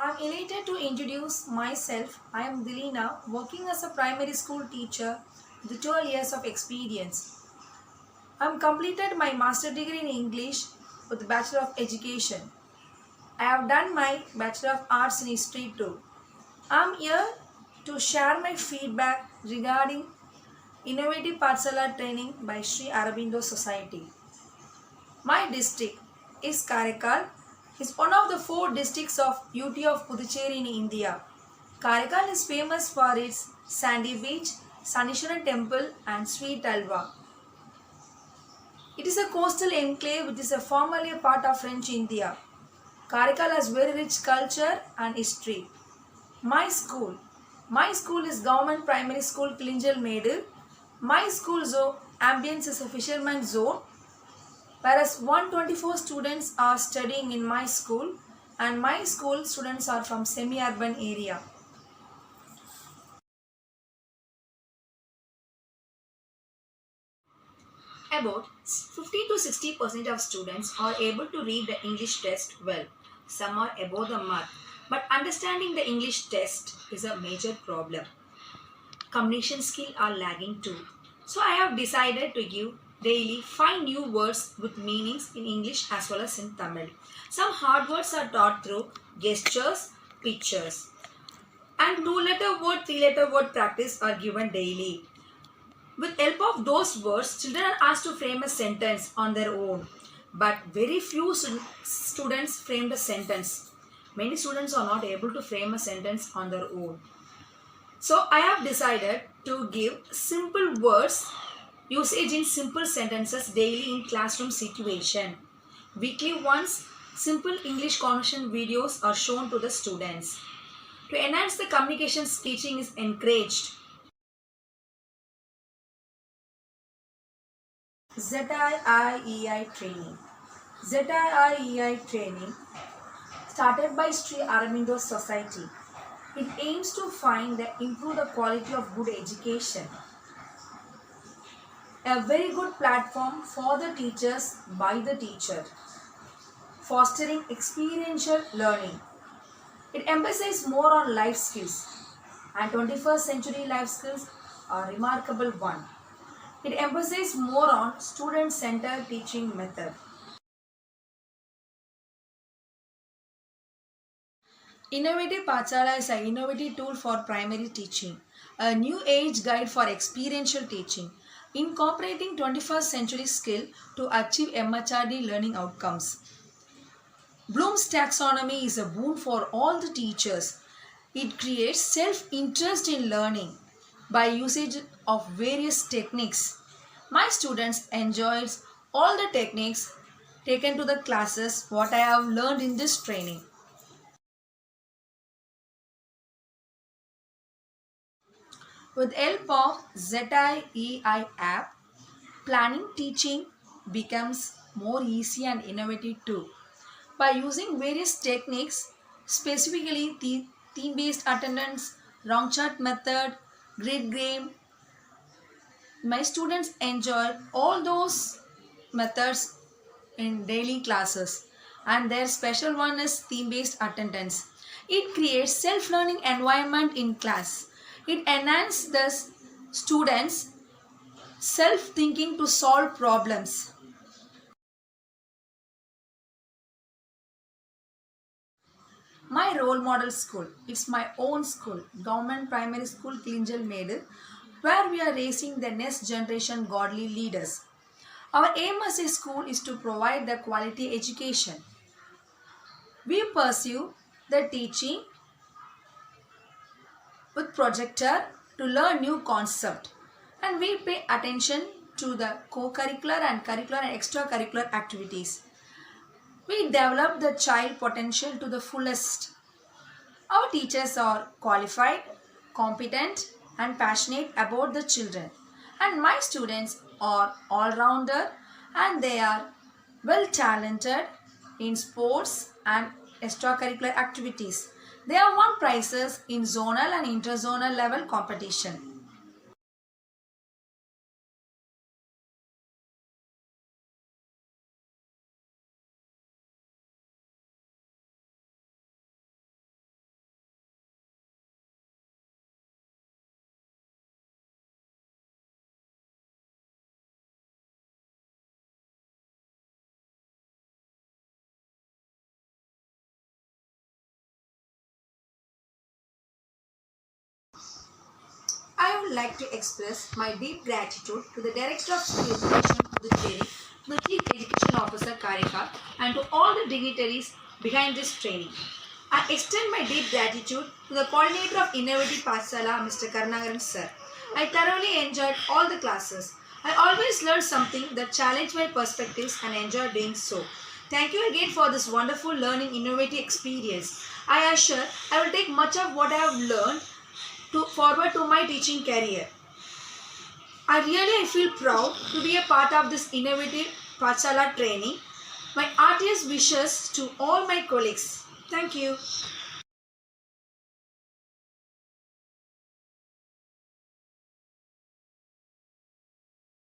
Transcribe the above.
I'm elated to introduce myself. I am Dilina, working as a primary school teacher with 12 years of experience. I have completed my master degree in English with Bachelor of Education. I have done my Bachelor of Arts in History too. I am here to share my feedback regarding Innovative Patsala training by Sri Aurobindo Society. My district is Karaikal. It's one of the four districts of UT of Puducherry in India. Karaikal is famous for its sandy beach, Sanishwaran temple and sweet alva. It is a coastal enclave which is formerly a part of French India. Karaikal has very rich culture and history. My school. My school is Government Primary School Kilinjal Medu. My school zone ambience is a fisherman's zone, whereas 124 students are studying in my school and my school students are from semi-urban area. About 50 to 60% of students are able to read the English test well. Some are above the mark, but understanding the English test is a major problem. Communication skill are lagging too. So I have decided to give daily 5 new words with meanings in English as well as in Tamil. Some hard words are taught through gestures, pictures, and 2-letter word, 3-letter word practice are given daily. With help of those words, children are asked to frame a sentence on their own. But very few students frame the sentence. Many students are not able to frame a sentence on their own. So I have decided to give simple words usage in simple sentences daily in classroom situation. Weekly once, simple English conversation videos are shown to the students. To enhance the communication, teaching is encouraged. ZIIEI training. ZIIEI training started by Sri Aurobindo Society. It aims to find and improve the quality of good education. A very good platform for the teachers by the teacher. Fostering experiential learning. It emphasizes more on life skills, and 21st century life skills are remarkable one. It emphasizes more on student-centered teaching method. Innovative Pachala is an innovative tool for primary teaching, a new age guide for experiential teaching, incorporating 21st century skill to achieve MHRD learning outcomes. Bloom's taxonomy is a boon for all the teachers. It creates self-interest in learning by usage of various techniques. My students enjoyed all the techniques taken to the classes what I have learned in this training. With help of ZIEI app, planning teaching becomes more easy and innovative too. By using various techniques, specifically the theme-based attendance, wrong chart method, grid game, my students enjoy all those methods in daily classes, and their special one is theme-based attendance. It creates self-learning environment in class. It enhances the students' self-thinking to solve problems. My role model school, it's my own school, Government Primary School Kilinjal Medu, where we are raising the next generation godly leaders. Our aim as a school is to provide the quality education. We pursue the teaching with projector to learn new concept, and we pay attention to the co-curricular and curricular and extracurricular activities. We develop the child potential to the fullest. Our teachers are qualified, competent and passionate about the children, and my students are all-rounder and they are well talented in sports and extracurricular activities. They have won prizes in zonal and interzonal level competition. I would like to express my deep gratitude to the Director of School Education, Puducherry, to the Chief Education Officer, Karika, and to all the dignitaries behind this training. I extend my deep gratitude to the Coordinator of Innovative Pathshala, Mr. Karnagaran Sir. I thoroughly enjoyed all the classes. I always learned something that challenged my perspectives and enjoyed doing so. Thank you again for this wonderful learning innovative experience. I assure I will take much of what I have learned forward to my teaching career. I feel proud to be a part of this innovative Pathshala training. My heartiest wishes to all my colleagues. Thank you.